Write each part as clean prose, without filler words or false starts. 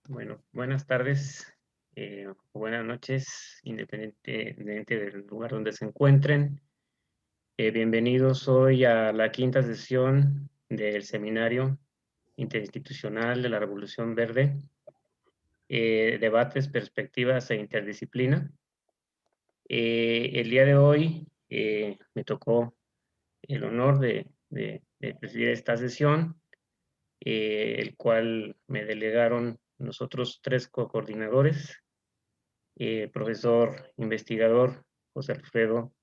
Bueno, buenas tardes o buenas noches, independientemente del lugar donde se encuentren. Bienvenidos hoy a la quinta sesión del Seminario Interinstitucional de la Revolución Verde, Debates, Perspectivas e Interdisciplina. El día de hoy me tocó el honor de presidir esta sesión, el cual me delegaron nosotros tres coordinadores, profesor investigador José Alfredo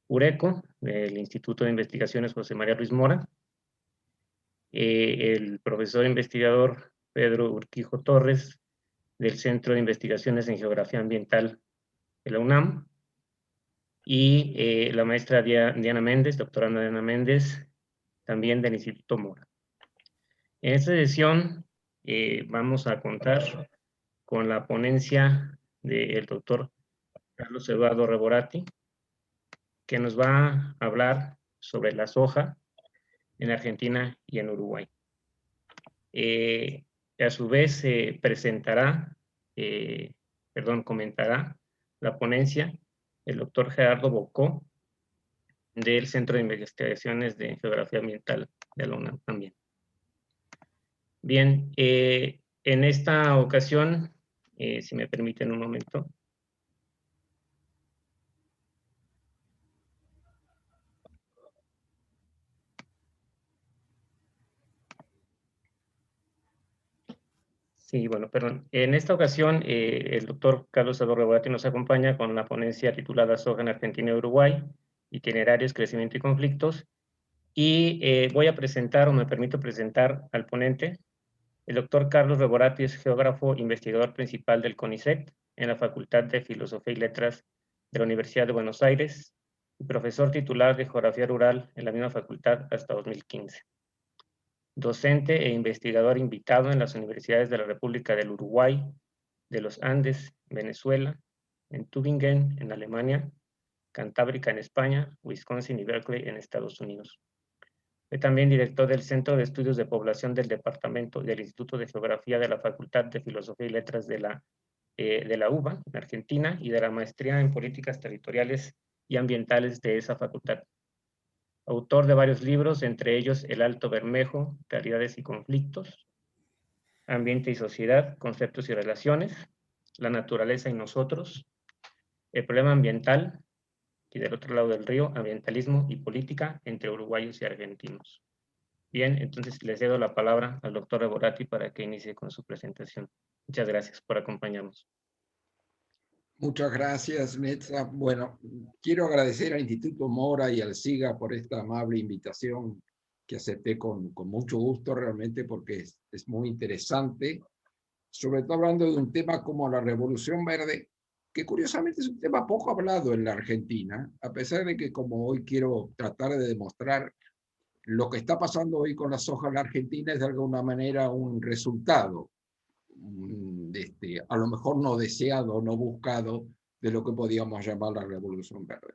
Ureco, del Instituto de Investigaciones José María Luis Mora, el profesor investigador Pedro Urquijo Torres, del Centro de Investigaciones en Geografía Ambiental de la UNAM, y la maestra Diana Méndez, doctoranda Diana Méndez, también del Instituto Mora. En esta sesión vamos a contar con la ponencia del doctor Carlos Eduardo Reborati, que nos va a hablar sobre la soja en Argentina y en Uruguay. A su vez, comentará la ponencia el doctor Gerardo Bocó, del Centro de Investigaciones de Geografía Ambiental de la UNAM también. Bien, en esta ocasión, si me permiten un momento. Sí, bueno, perdón. En esta ocasión, el doctor Carlos Eduardo Reborati nos acompaña con la ponencia titulada Soja en Argentina y Uruguay, itinerarios, crecimiento y conflictos. Y voy a presentar, o me permito presentar al ponente. El doctor Carlos Reborati es geógrafo, investigador principal del CONICET en la Facultad de Filosofía y Letras de la Universidad de Buenos Aires y profesor titular de Geografía Rural en la misma facultad hasta 2015. Docente e investigador invitado en las universidades de la República del Uruguay, de los Andes, Venezuela, en Tübingen, en Alemania, Cantábrica en España, Wisconsin y Berkeley en Estados Unidos. Fue también director del Centro de Estudios de Población del Departamento del Instituto de Geografía de la Facultad de Filosofía y Letras de la UBA, en Argentina, y de la Maestría en Políticas Territoriales y Ambientales de esa facultad. Autor de varios libros, entre ellos El Alto Bermejo, Realidades y Conflictos, Ambiente y Sociedad, Conceptos y Relaciones, La Naturaleza y Nosotros, El Problema Ambiental, y del otro lado del río, Ambientalismo y Política entre uruguayos y argentinos. Bien, entonces les cedo la palabra al doctor Reborati para que inicie con su presentación. Muchas gracias por acompañarnos. Muchas gracias, Metza. Bueno, quiero agradecer al Instituto Mora y al SIGA por esta amable invitación que acepté con mucho gusto realmente porque es muy interesante, sobre todo hablando de un tema como la Revolución Verde, que curiosamente es un tema poco hablado en la Argentina, a pesar de que como hoy quiero tratar de demostrar lo que está pasando hoy con la soja en la Argentina es de alguna manera un resultado a lo mejor no deseado, no buscado, de lo que podíamos llamar la Revolución Verde.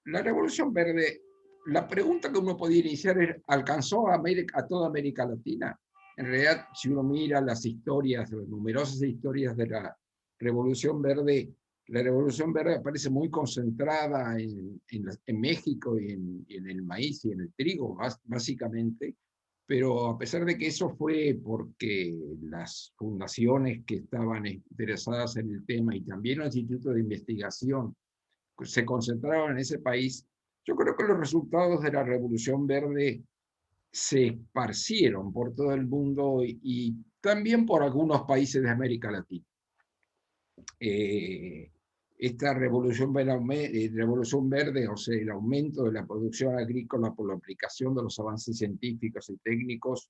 La Revolución Verde, la pregunta que uno podía iniciar es, ¿alcanzó a toda América Latina? En realidad, si uno mira las historias, las numerosas historias de la Revolución Verde aparece muy concentrada en México y en el maíz y en el trigo, básicamente, pero a pesar de que eso fue porque las fundaciones que estaban interesadas en el tema y también los institutos de investigación se concentraron en ese país, yo creo que los resultados de la Revolución Verde se esparcieron por todo el mundo y también por algunos países de América Latina. Eh, esta revolución verde, o sea, el aumento de la producción agrícola por la aplicación de los avances científicos y técnicos,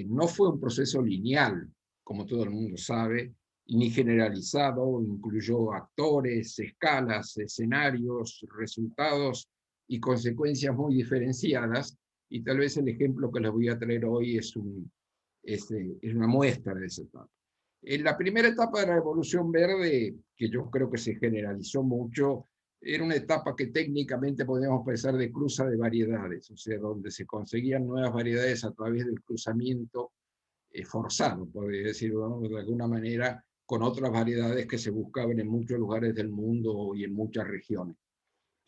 no fue un proceso lineal, como todo el mundo sabe, ni generalizado, incluyó actores, escalas, escenarios, resultados y consecuencias muy diferenciadas, y tal vez el ejemplo que les voy a traer hoy es una muestra de ese etapa. En la primera etapa de la Revolución Verde, que yo creo que se generalizó mucho, era una etapa que técnicamente podríamos pensar de cruza de variedades, o sea, donde se conseguían nuevas variedades a través del cruzamiento forzado, podría decirlo, ¿no?, de alguna manera, con otras variedades que se buscaban en muchos lugares del mundo y en muchas regiones.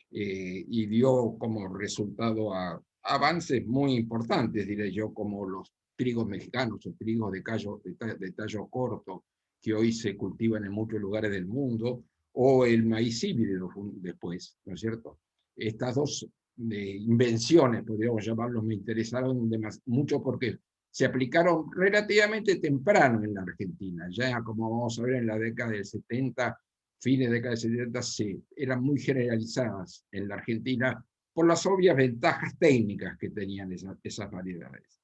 Y dio como resultado a avances muy importantes, diré yo, como los trigos mexicanos o trigos de tallo corto, que hoy se cultivan en muchos lugares del mundo, o el maíz híbrido después, ¿no es cierto? Estas dos invenciones, podríamos llamarlos, me interesaron mucho porque se aplicaron relativamente temprano en la Argentina, ya como vamos a ver en la década del 70, fines de década del 70, eran muy generalizadas en la Argentina por las obvias ventajas técnicas que tenían esas variedades.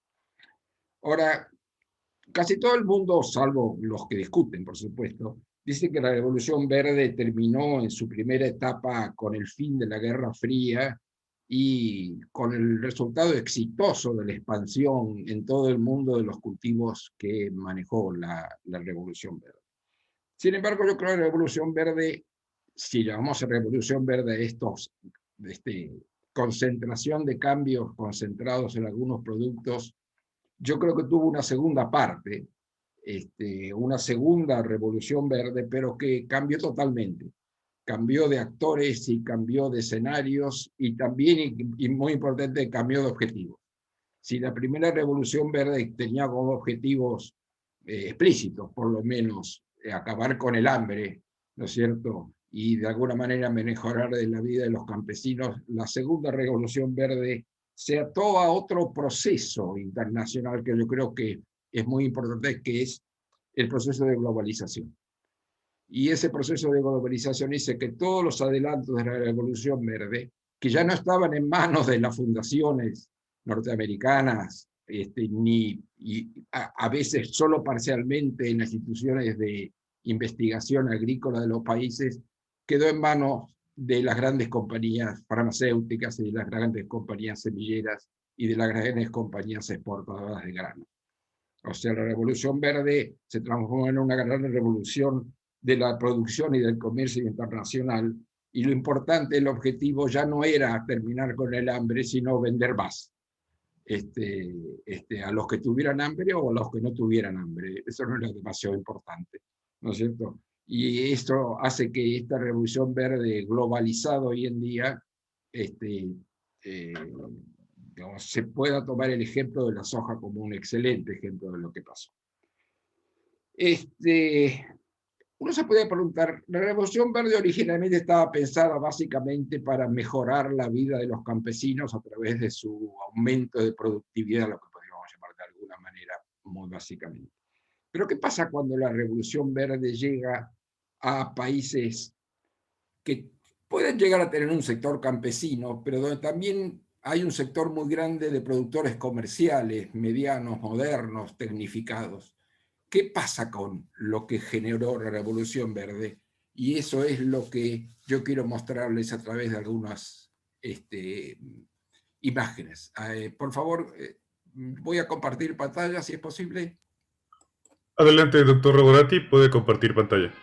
Ahora, casi todo el mundo, salvo los que discuten, por supuesto, dice que la Revolución Verde terminó en su primera etapa con el fin de la Guerra Fría y con el resultado exitoso de la expansión en todo el mundo de los cultivos que manejó la Revolución Verde. Sin embargo, yo creo que la Revolución Verde, si llamamos a Revolución Verde este, concentración de cambios concentrados en algunos productos, yo creo que tuvo una segunda parte, una segunda revolución verde, pero que cambió totalmente. Cambió de actores y cambió de escenarios y también, y muy importante, cambió de objetivos. Si la primera revolución verde tenía como objetivos explícitos, por lo menos, acabar con el hambre, ¿no es cierto?, y de alguna manera mejorar la vida de los campesinos, la segunda revolución verde se ató a otro proceso internacional que yo creo que es muy importante, que es el proceso de globalización. Y ese proceso de globalización dice que todos los adelantos de la Revolución Verde, que ya no estaban en manos de las fundaciones norteamericanas, ni a veces solo parcialmente en las instituciones de investigación agrícola de los países, quedó en manos de las grandes compañías farmacéuticas y de las grandes compañías semilleras y de las grandes compañías exportadoras de grano. O sea, la Revolución Verde se transformó en una gran revolución de la producción y del comercio internacional, y lo importante, el objetivo ya no era terminar con el hambre, sino vender más. A los que tuvieran hambre o a los que no tuvieran hambre. Eso no era demasiado importante, ¿no es cierto? Y esto hace que esta revolución verde globalizada hoy en día, eh, digamos, se pueda tomar el ejemplo de la soja como un excelente ejemplo de lo que pasó. Uno se puede preguntar, la Revolución Verde originalmente estaba pensada básicamente para mejorar la vida de los campesinos a través de su aumento de productividad, lo que podríamos llamar de alguna manera muy básicamente. Pero ¿qué pasa cuando la Revolución Verde llega a países que pueden llegar a tener un sector campesino, pero donde también hay un sector muy grande de productores comerciales, medianos, modernos, tecnificados? ¿Qué pasa con lo que generó la Revolución Verde? Y eso es lo que yo quiero mostrarles a través de algunas imágenes. Por favor, voy a compartir pantalla, si es posible. Adelante, doctor Reborati, puede compartir pantalla.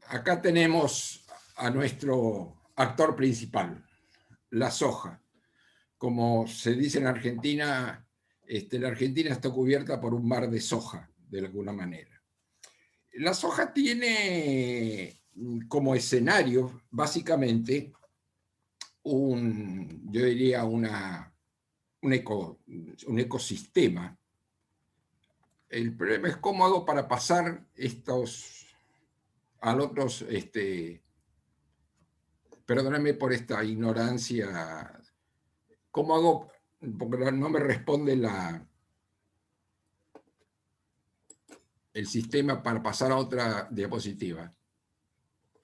Acá tenemos a nuestro actor principal, la soja. Como se dice en Argentina, la Argentina está cubierta por un mar de soja, de alguna manera. La soja tiene como escenario, básicamente, yo diría un ecosistema. El problema es cómo hago para pasar al otros, perdóname por esta ignorancia, ¿cómo hago? Porque no me responde el sistema para pasar a otra diapositiva.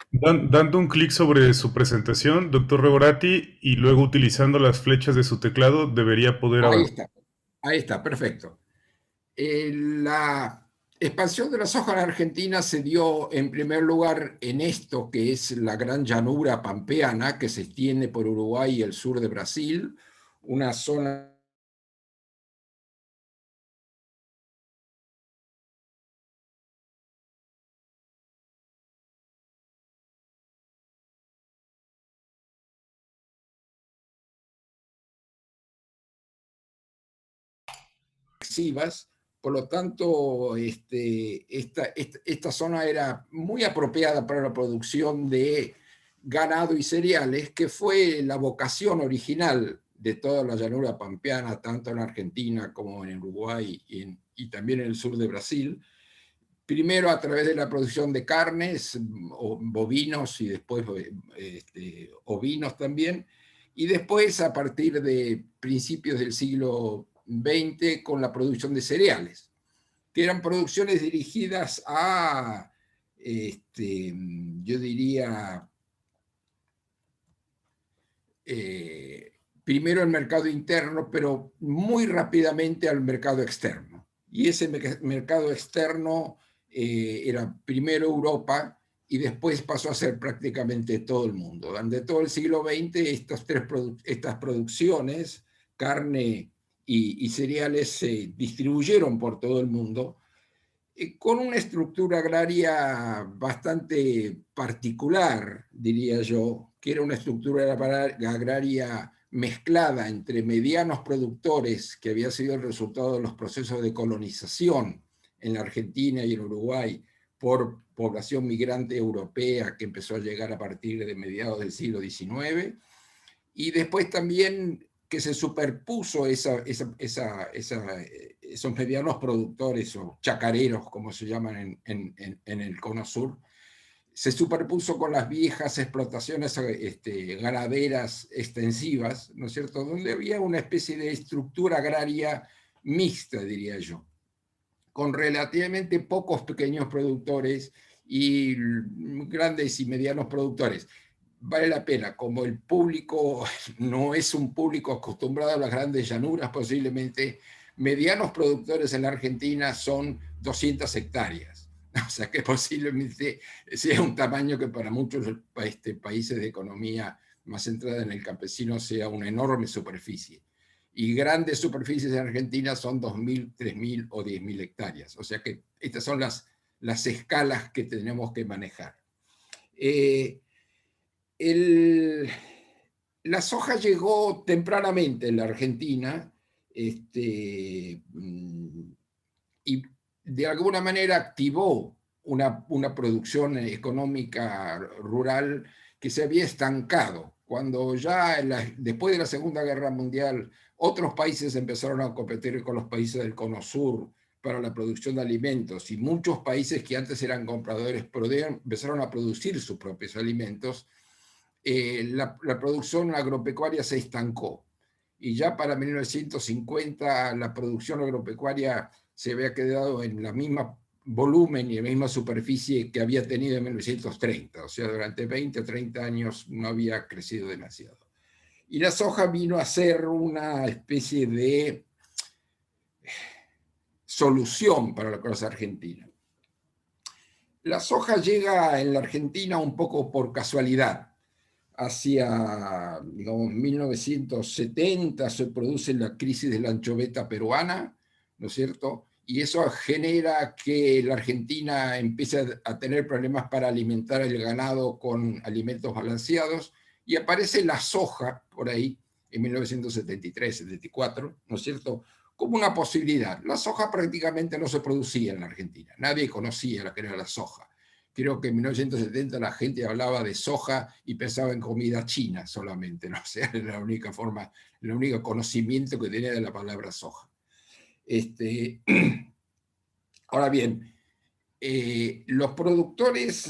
Dando un clic sobre su presentación, doctor Reborati, y luego utilizando las flechas de su teclado, debería poder avanzar. Ahí está, perfecto. La expansión de la soja en Argentina se dio en primer lugar en esto que es la gran llanura pampeana que se extiende por Uruguay y el sur de Brasil, una zona extensivas, por lo tanto esta zona era muy apropiada para la producción de ganado y cereales, que fue la vocación original de toda la llanura pampeana, tanto en Argentina como en Uruguay y también en el sur de Brasil. Primero a través de la producción de carnes, bovinos y después ovinos también, y después a partir de principios del siglo XX con la producción de cereales, que eran producciones dirigidas a, yo diría, primero al mercado interno, pero muy rápidamente al mercado externo. Y ese mercado externo era primero Europa y después pasó a ser prácticamente todo el mundo. Durante todo el siglo XX estas producciones, carne y cereales, se distribuyeron por todo el mundo con una estructura agraria bastante particular, diría yo, que era una estructura agraria mezclada entre medianos productores, que había sido el resultado de los procesos de colonización en la Argentina y en Uruguay por población migrante europea que empezó a llegar a partir de mediados del siglo XIX, y después también que se superpuso esos medianos productores o chacareros, como se llaman en el Cono Sur, se superpuso con las viejas explotaciones ganaderas extensivas, ¿no es cierto?, donde había una especie de estructura agraria mixta, diría yo, con relativamente pocos pequeños productores y grandes y medianos productores. Vale la pena, como el público no es un público acostumbrado a las grandes llanuras, posiblemente medianos productores en la Argentina son 200 hectáreas. O sea que posiblemente sea un tamaño que para muchos países de economía más centrada en el campesino sea una enorme superficie. Y grandes superficies en Argentina son 2.000, 3.000 o 10.000 hectáreas. O sea que estas son las escalas que tenemos que manejar. La soja llegó tempranamente en la Argentina y de alguna manera activó una producción económica rural que se había estancado. Cuando ya después de la Segunda Guerra Mundial otros países empezaron a competir con los países del Cono Sur para la producción de alimentos, y muchos países que antes eran compradores empezaron a producir sus propios alimentos, la producción agropecuaria se estancó. Y ya para 1950 la producción agropecuaria se había quedado en la misma volumen y la misma superficie que había tenido en 1930. O sea, durante 20 o 30 años no había crecido demasiado. Y la soja vino a ser una especie de solución para la cosa argentina. La soja llega en la Argentina un poco por casualidad. Hacia, digamos, 1970 se produce la crisis de la anchoveta peruana, ¿no es cierto? Y eso genera que la Argentina empiece a tener problemas para alimentar el ganado con alimentos balanceados, y aparece la soja por ahí en 1973, 74, ¿no es cierto?, como una posibilidad. La soja prácticamente no se producía en la Argentina, nadie conocía lo que era la soja. Creo que en 1970 la gente hablaba de soja y pensaba en comida china solamente, ¿no? O sea, era la única forma, el único conocimiento que tenía de la palabra soja. Ahora bien, los productores,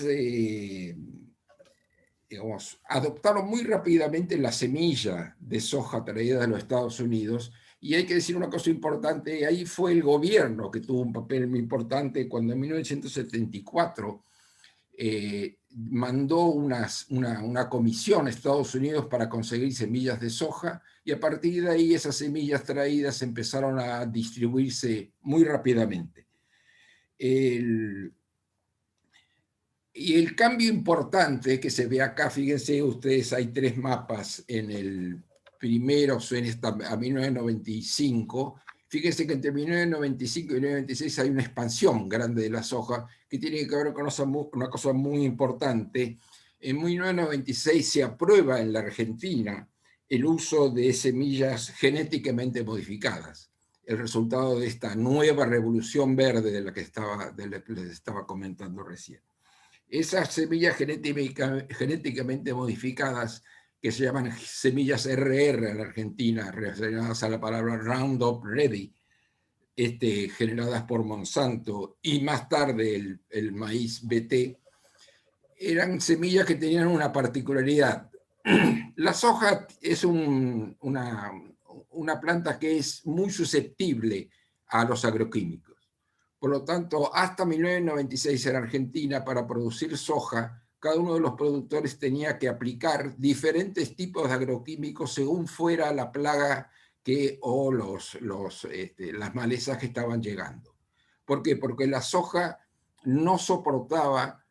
digamos, adoptaron muy rápidamente la semilla de soja traída de los Estados Unidos, y hay que decir una cosa importante, ahí fue el gobierno que tuvo un papel muy importante cuando en 1974 mandó una comisión a Estados Unidos para conseguir semillas de soja, y a partir de ahí esas semillas traídas empezaron a distribuirse muy rápidamente. Y el cambio importante que se ve acá, fíjense ustedes, hay tres mapas. En el primero, a 1995, fíjense que entre 1995 y 1996 hay una expansión grande de la soja que tiene que ver con una cosa muy importante. En 1996 se aprueba en la Argentina el uso de semillas genéticamente modificadas. el resultado de esta nueva revolución verde de la que les estaba comentando recién. Esas semillas genéticamente modificadas, que se llaman semillas RR en la Argentina, relacionadas a la palabra Roundup Ready, generadas por Monsanto, y más tarde el maíz BT, eran semillas que tenían una particularidad. La soja es una planta que es muy susceptible a los agroquímicos. Por lo tanto, hasta 1996 en Argentina, para producir soja, cada uno de los productores tenía que aplicar diferentes tipos de agroquímicos según fuera la plaga o las malezas que estaban llegando. ¿Por qué? Porque la soja no soportaba,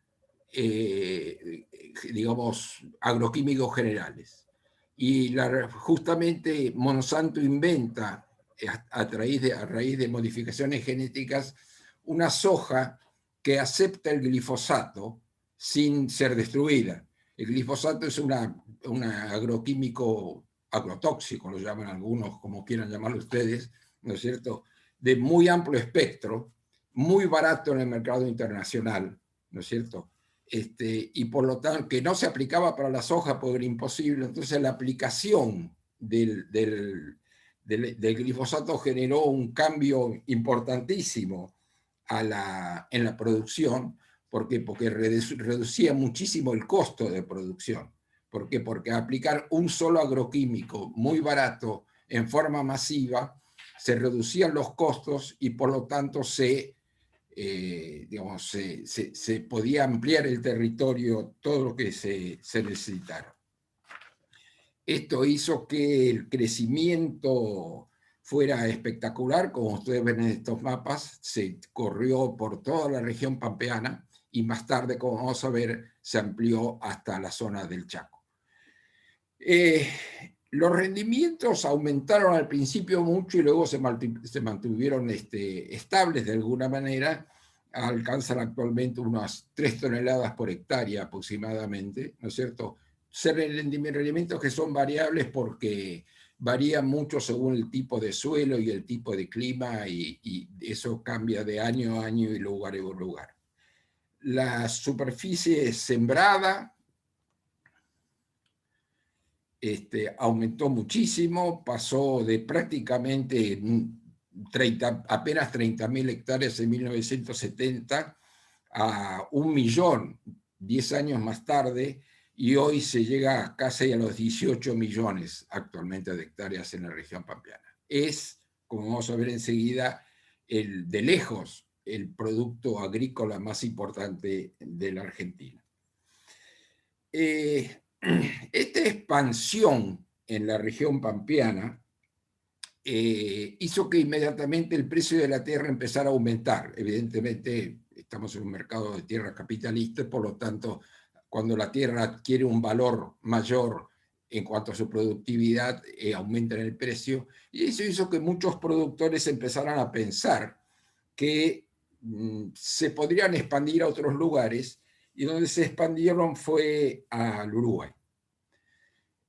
digamos, agroquímicos generales. Y justamente Monsanto inventa, a raíz de modificaciones genéticas, una soja que acepta el glifosato sin ser destruida. El glifosato es un agroquímico agrotóxico, lo llaman algunos, como quieran llamarlo ustedes, ¿no es cierto?, de muy amplio espectro, muy barato en el mercado internacional, ¿no es cierto?, y por lo tanto que no se aplicaba para la soja porque era imposible. Entonces la aplicación del glifosato generó un cambio importantísimo en la producción. ¿Por qué? Porque reducía muchísimo el costo de producción. ¿Por qué? Porque aplicar un solo agroquímico muy barato en forma masiva se reducían los costos y por lo tanto se podía ampliar el territorio todo lo que se necesitara. Esto hizo que el crecimiento fuera espectacular. Como ustedes ven en estos mapas, se corrió por toda la región pampeana y más tarde, como vamos a ver, se amplió hasta la zona del Chaco. Los rendimientos aumentaron al principio mucho y luego se mantuvieron estables de alguna manera. Alcanzan actualmente unas 3 toneladas por hectárea aproximadamente, ¿no es cierto? Rendimientos que son variables porque varían mucho según el tipo de suelo y el tipo de clima, y eso cambia de año a año y lugar a lugar. La superficie sembrada aumentó muchísimo, pasó de prácticamente apenas 30.000 hectáreas en 1970 a 1 millón 10 años más tarde, y hoy se llega casi a los 18 millones actualmente de hectáreas en la región pampeana. Es, como vamos a ver enseguida, de lejos el producto agrícola más importante de la Argentina. Esta expansión en la región pampeana hizo que inmediatamente el precio de la tierra empezara a aumentar. Evidentemente, estamos en un mercado de tierra capitalista, por lo tanto, cuando la tierra adquiere un valor mayor en cuanto a su productividad, aumenta en el precio, y eso hizo que muchos productores empezaran a pensar que se podrían expandir a otros lugares, y donde se expandieron fue al Uruguay.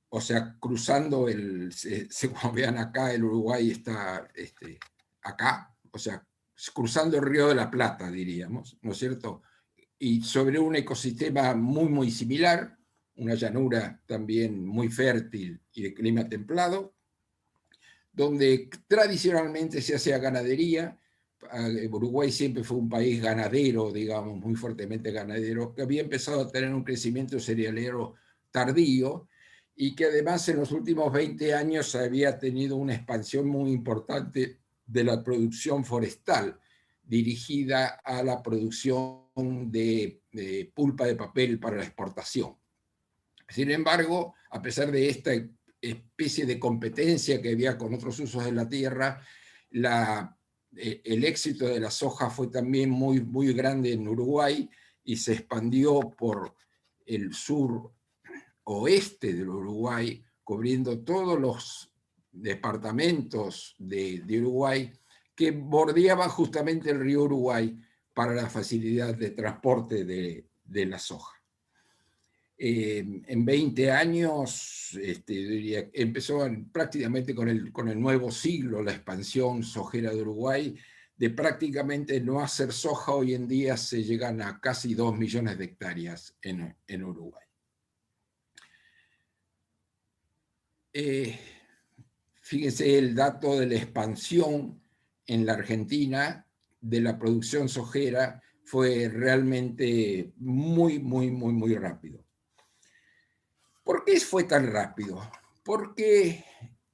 O sea, cruzando como vean acá, el Uruguay está acá, o sea, cruzando el Río de la Plata, diríamos, ¿no es cierto? Y sobre un ecosistema muy, muy similar, una llanura también muy fértil y de clima templado, donde tradicionalmente se hacía ganadería. Uruguay siempre fue un país ganadero, digamos, muy fuertemente ganadero, que había empezado a tener un crecimiento cerealero tardío, y que además en los últimos 20 años había tenido una expansión muy importante de la producción forestal, dirigida a la producción de pulpa de papel para la exportación. Sin embargo, a pesar de esta especie de competencia que había con otros usos de la tierra, el éxito de la soja fue también muy, muy grande en Uruguay, y se expandió por el sur oeste del Uruguay, cubriendo todos los departamentos de Uruguay que bordeaban justamente el río Uruguay para la facilidad de transporte de la soja. En 20 años, diría, empezó prácticamente con el nuevo siglo, la expansión sojera de Uruguay. De prácticamente no hacer soja, hoy en día se llegan a casi 2 millones de hectáreas en Uruguay. Fíjense el dato de la expansión en la Argentina de la producción sojera fue realmente muy rápido. ¿Por qué fue tan rápido? Porque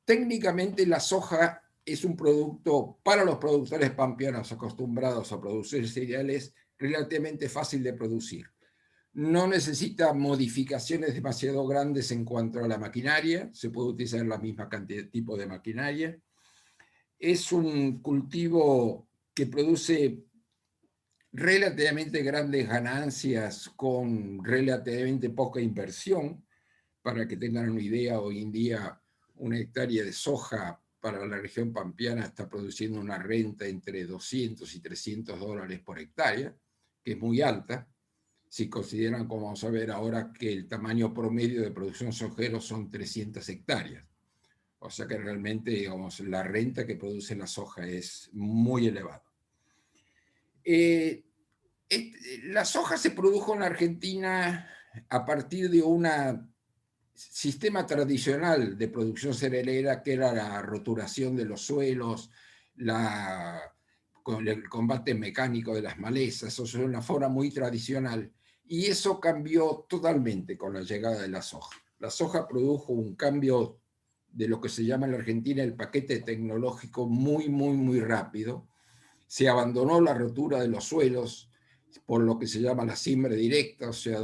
técnicamente la soja es un producto para los productores pampeanos acostumbrados a producir cereales relativamente fácil de producir. No necesita modificaciones demasiado grandes en cuanto a la maquinaria, se puede utilizar la misma cantidad de tipo de maquinaria. Es un cultivo que produce relativamente grandes ganancias con relativamente poca inversión. Para que tengan una idea, hoy en día una hectárea de soja para la región pampeana está produciendo una renta entre 200 y 300 dólares por hectárea, que es muy alta, si consideran, como vamos a ver ahora, que el tamaño promedio de producción sojero son 300 hectáreas. O sea que realmente, digamos, la renta que produce la soja es muy elevada. La soja se produjo en la Argentina a partir de un sistema tradicional de producción cerealera, que era la roturación de los suelos, con el combate mecánico de las malezas. Eso es una forma muy tradicional. Y eso cambió totalmente con la llegada de la soja. La soja produjo un cambio de lo que se llama en la Argentina el paquete tecnológico muy rápido. Se abandonó la rotura de los suelos por lo que se llama la siembra directa, o sea,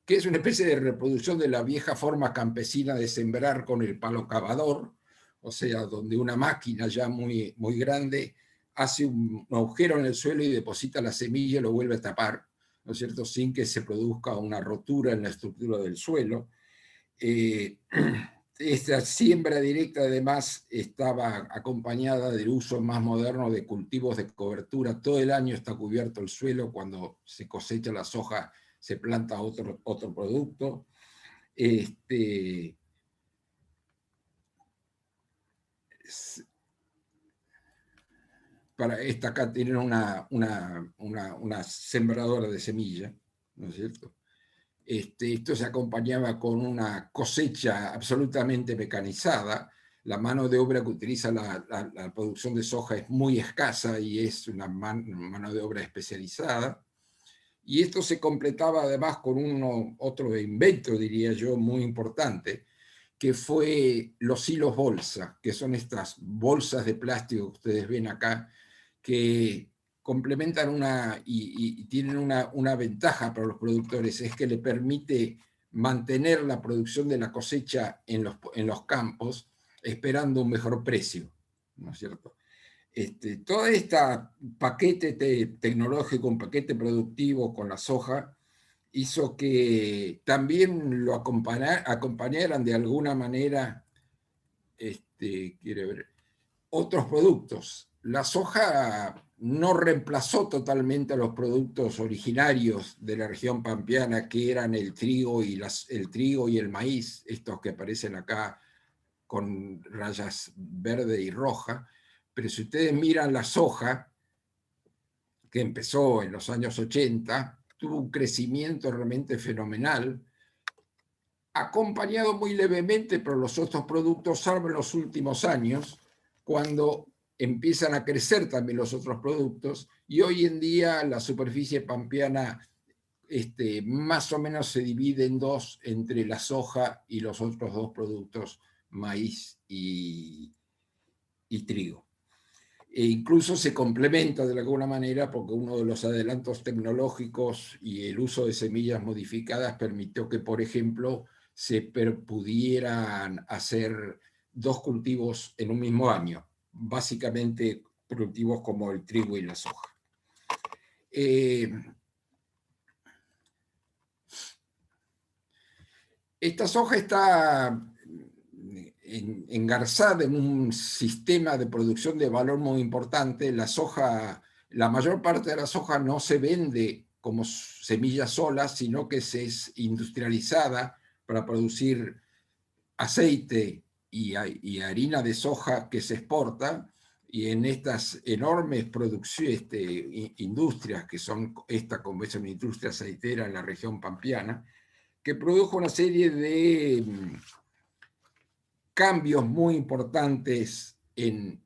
que es una especie de reproducción de la vieja forma campesina de sembrar con el palo cavador, o sea, donde una máquina ya muy grande hace un agujero en el suelo y deposita la semilla y lo vuelve a tapar, ¿no es cierto?, sin que se produzca una rotura en la estructura del suelo. Esta siembra directa además estaba acompañada del uso más moderno de cultivos de cobertura. Todo el año está cubierto el suelo. Cuando se cosecha la soja se planta otro producto. Para esta acá tienen una sembradora de semilla, ¿no es cierto? Esto se acompañaba con una cosecha absolutamente mecanizada. La mano de obra que utiliza la producción de soja es muy escasa y es una mano de obra especializada. Y esto se completaba además con otro invento, diría yo, muy importante, que fue los hilos bolsa, que son estas bolsas de plástico que ustedes ven acá, que complementan y tienen una ventaja para los productores, es que le permite mantener la producción de la cosecha en los campos, esperando un mejor precio, ¿no es cierto? Todo este paquete tecnológico, un paquete productivo con la soja, hizo que también lo acompañaran de alguna manera otros productos. La soja no reemplazó totalmente a los productos originarios de la región pampeana, que eran el trigo y el maíz, estos que aparecen acá con rayas verde y roja. Pero si ustedes miran la soja, que empezó en los años 80, tuvo un crecimiento realmente fenomenal, acompañado muy levemente por los otros productos, salvo en los últimos años, cuando empiezan a crecer también los otros productos, y hoy en día la superficie pampeana más o menos se divide en dos, entre la soja y los otros dos productos, maíz y trigo. E incluso se complementa de alguna manera, porque uno de los adelantos tecnológicos y el uso de semillas modificadas permitió que, por ejemplo, se pudieran hacer dos cultivos en un mismo año, básicamente cultivos como el trigo y la soja. Esta soja está engarzada en un sistema de producción de valor muy importante. La soja, la mayor parte de la soja no se vende como semillas solas, sino que es industrializada para producir aceite y harina de soja que se exporta, y en estas enormes producciones, industrias, que son esta, como es una industria aceitera en la región pampeana, que produjo una serie de cambios muy importantes en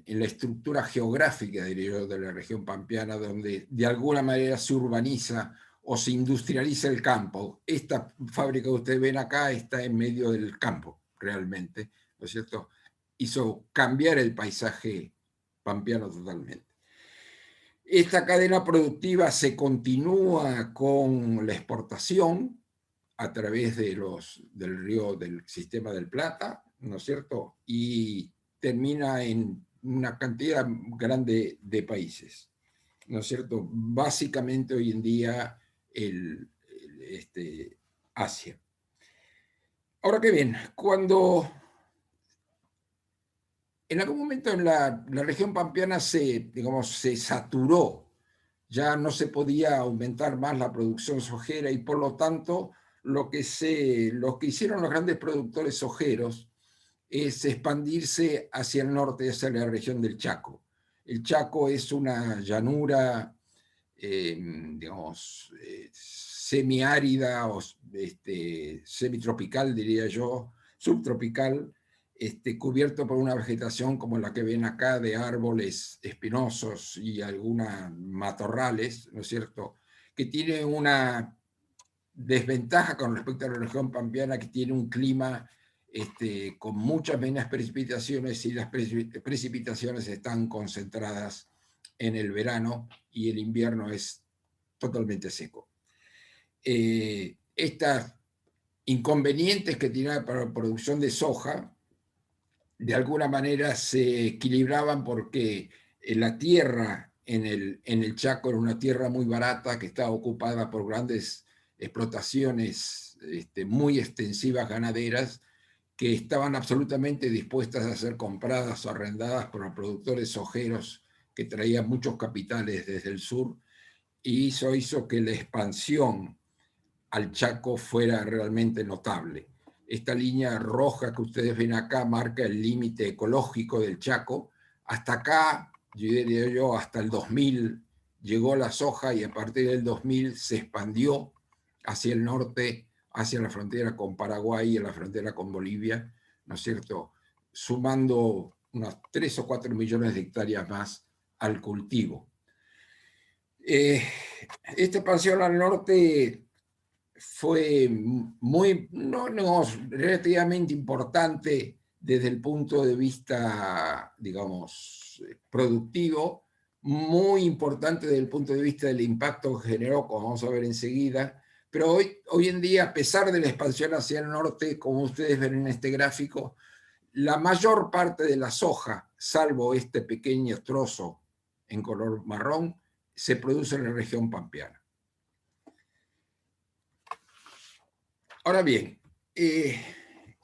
la estructura geográfica, diría yo, de la región pampeana, donde de alguna manera se urbaniza o se industrializa el campo. Esta fábrica que ustedes ven acá está en medio del campo, realmente, ¿no es cierto? Hizo cambiar el paisaje pampeano totalmente. Esta cadena productiva se continúa con la exportación a través del río, del sistema del Plata, ¿no es cierto? Y termina en una cantidad grande de países, ¿no es cierto? Básicamente hoy en día Asia. Ahora que bien, cuando en algún momento en la región pampeana se saturó, ya no se podía aumentar más la producción sojera, y por lo tanto lo que hicieron los grandes productores sojeros es expandirse hacia el norte, hacia la región del Chaco. El Chaco es una llanura, semiárida o semitropical, diría yo, subtropical, cubierto por una vegetación como la que ven acá, de árboles espinosos y algunas matorrales, ¿no es cierto?, que tiene una desventaja con respecto a la región pampeana, que tiene un clima con muchas menos precipitaciones, y las precipitaciones están concentradas en el verano y el invierno es totalmente seco. Estos inconvenientes que tiene para la producción de soja, de alguna manera se equilibraban porque la tierra en el Chaco era una tierra muy barata, que estaba ocupada por grandes explotaciones muy extensivas ganaderas, que estaban absolutamente dispuestas a ser compradas o arrendadas por los productores sojeros, que traían muchos capitales desde el sur, y eso hizo que la expansión al Chaco fuera realmente notable. Esta línea roja que ustedes ven acá marca el límite ecológico del Chaco. Hasta acá, yo diría yo, hasta el 2000 llegó la soja, y a partir del 2000 se expandió hacia el norte, hacia la frontera con Paraguay y la frontera con Bolivia, ¿no es cierto?, sumando unos 3 o 4 millones de hectáreas más al cultivo. Esta expansión al norte fue relativamente importante desde el punto de vista, digamos, productivo, muy importante desde el punto de vista del impacto que generó, como vamos a ver enseguida, pero hoy en día, a pesar de la expansión hacia el norte, como ustedes ven en este gráfico, la mayor parte de la soja, salvo este pequeño trozo en color marrón, se produce en la región pampeana. Ahora bien,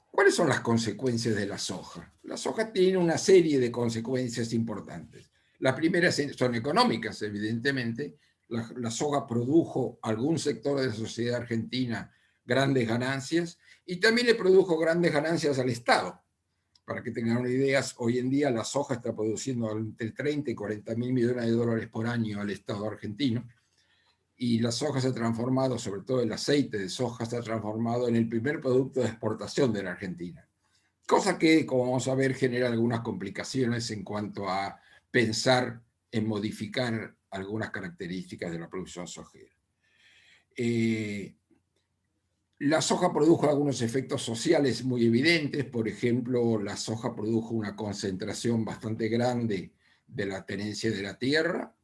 ¿cuáles son las consecuencias de la soja? La soja tiene una serie de consecuencias importantes. Las primeras son económicas, evidentemente. La soja produjo a algún sector de la sociedad argentina grandes ganancias, y también le produjo grandes ganancias al Estado. Para que tengan una idea, hoy en día la soja está produciendo entre 30 y 40 mil millones de dólares por año al Estado argentino. Y la soja se ha transformado, sobre todo el aceite de soja, se ha transformado en el primer producto de exportación de la Argentina. Cosa que, como vamos a ver, genera algunas complicaciones en cuanto a pensar en modificar algunas características de la producción sojera. La soja produjo algunos efectos sociales muy evidentes. Por ejemplo, la soja produjo una concentración bastante grande de la tenencia de la tierra.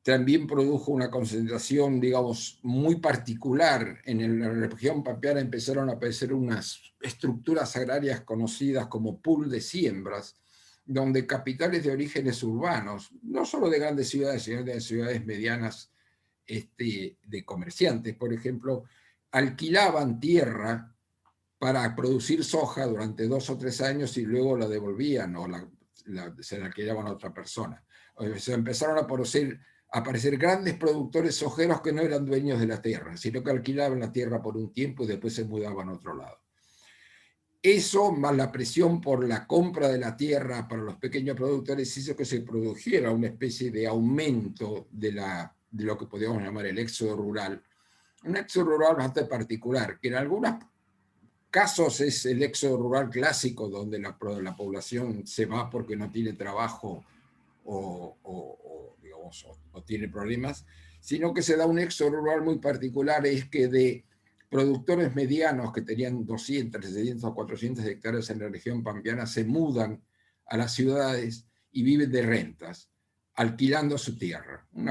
También produjo una concentración, digamos, muy particular. En la región pampeana empezaron a aparecer unas estructuras agrarias conocidas como pool de siembras, donde capitales de orígenes urbanos, no solo de grandes ciudades, sino de ciudades medianas, de comerciantes, por ejemplo, alquilaban tierra para producir soja durante 2 o 3 años y luego la devolvían o se la alquilaban a otra persona. O sea, empezaron a producir aparecer grandes productores sojeros que no eran dueños de la tierra, sino que alquilaban la tierra por un tiempo y después se mudaban a otro lado. Eso, más la presión por la compra de la tierra para los pequeños productores, hizo que se produjera una especie de aumento de lo que podríamos llamar el éxodo rural. Un éxodo rural bastante particular, que en algunos casos es el éxodo rural clásico, donde la población se va porque no tiene trabajo o tiene problemas, sino que se da un éxodo rural muy particular, es que de productores medianos que tenían 200, 300 o 400 hectáreas en la región pampeana se mudan a las ciudades y viven de rentas, alquilando su tierra. Un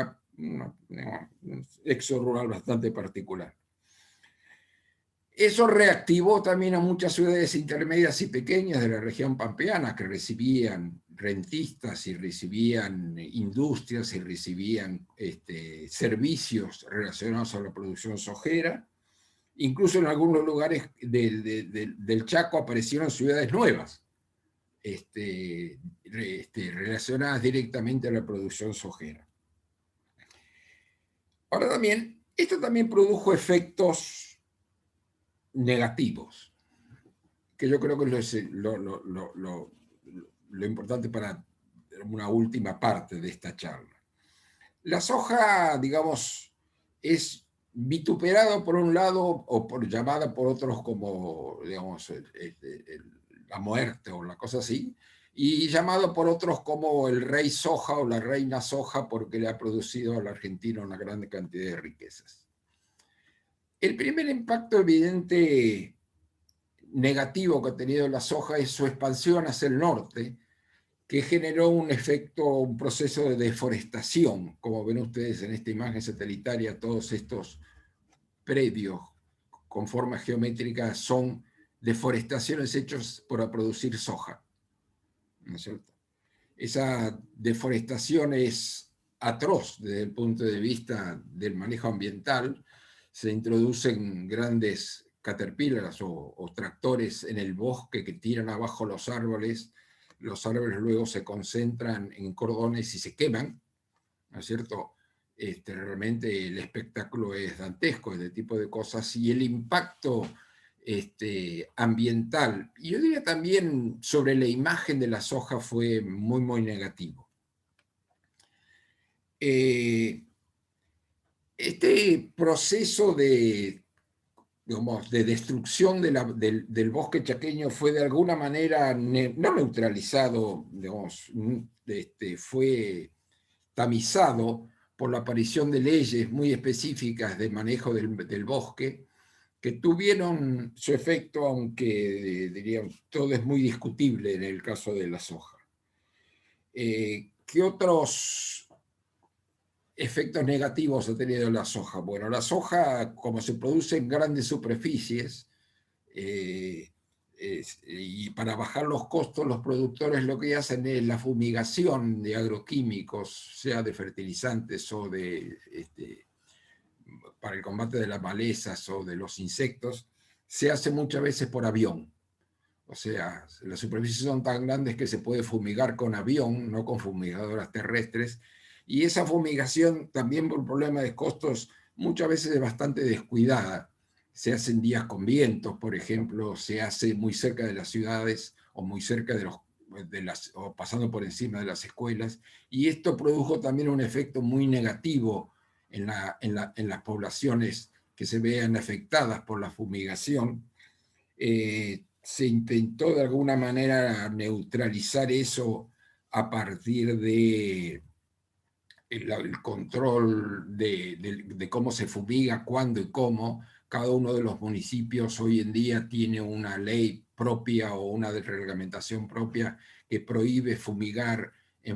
éxodo rural bastante particular. Eso reactivó también a muchas ciudades intermedias y pequeñas de la región pampeana que recibían rentistas y recibían industrias y recibían servicios relacionados a la producción sojera. Incluso en algunos lugares del Chaco aparecieron ciudades nuevas relacionadas directamente a la producción sojera. Ahora también, esto también produjo efectos negativos, que yo creo que es lo importante para una última parte de esta charla. La soja, digamos, es vituperado por un lado o llamada por otros como, digamos, la muerte o la cosa así, y llamado por otros como el rey soja o la reina soja porque le ha producido a la Argentina una gran cantidad de riquezas. El primer impacto evidente negativo que ha tenido la soja es su expansión hacia el norte, que generó un efecto, un proceso de deforestación. Como ven ustedes en esta imagen satelital, todos estos predios con forma geométrica son deforestaciones hechas para producir soja, ¿no es cierto? Esa deforestación es atroz desde el punto de vista del manejo ambiental. Se introducen grandes caterpillars o tractores en el bosque que tiran abajo los árboles luego se concentran en cordones y se queman, ¿no es cierto? Realmente el espectáculo es dantesco, este tipo de cosas, y el impacto ambiental, y yo diría también sobre la imagen de la soja fue muy, muy negativo. Este proceso de destrucción del bosque chaqueño fue de alguna manera no neutralizado, digamos, fue tamizado por la aparición de leyes muy específicas de manejo del bosque, que tuvieron su efecto, aunque dirían, todo es muy discutible en el caso de la soja. ¿Qué otros efectos negativos ha tenido la soja? Bueno, la soja, como se produce en grandes superficies, y para bajar los costos, los productores lo que hacen es la fumigación de agroquímicos, sea de fertilizantes o para el combate de las malezas o de los insectos, se hace muchas veces por avión. O sea, las superficies son tan grandes que se puede fumigar con avión, no con fumigadoras terrestres, y esa fumigación también por problema de costos muchas veces es bastante descuidada. Se hace en días con vientos, por ejemplo, se hace muy cerca de las ciudades o muy cerca o pasando por encima de las escuelas, y esto produjo también un efecto muy negativo en las poblaciones que se vean afectadas por la fumigación. Se intentó de alguna manera neutralizar eso a partir de el control de cómo se fumiga, cuándo y cómo. Cada uno de los municipios hoy en día tiene una ley propia o una reglamentación propia que prohíbe fumigar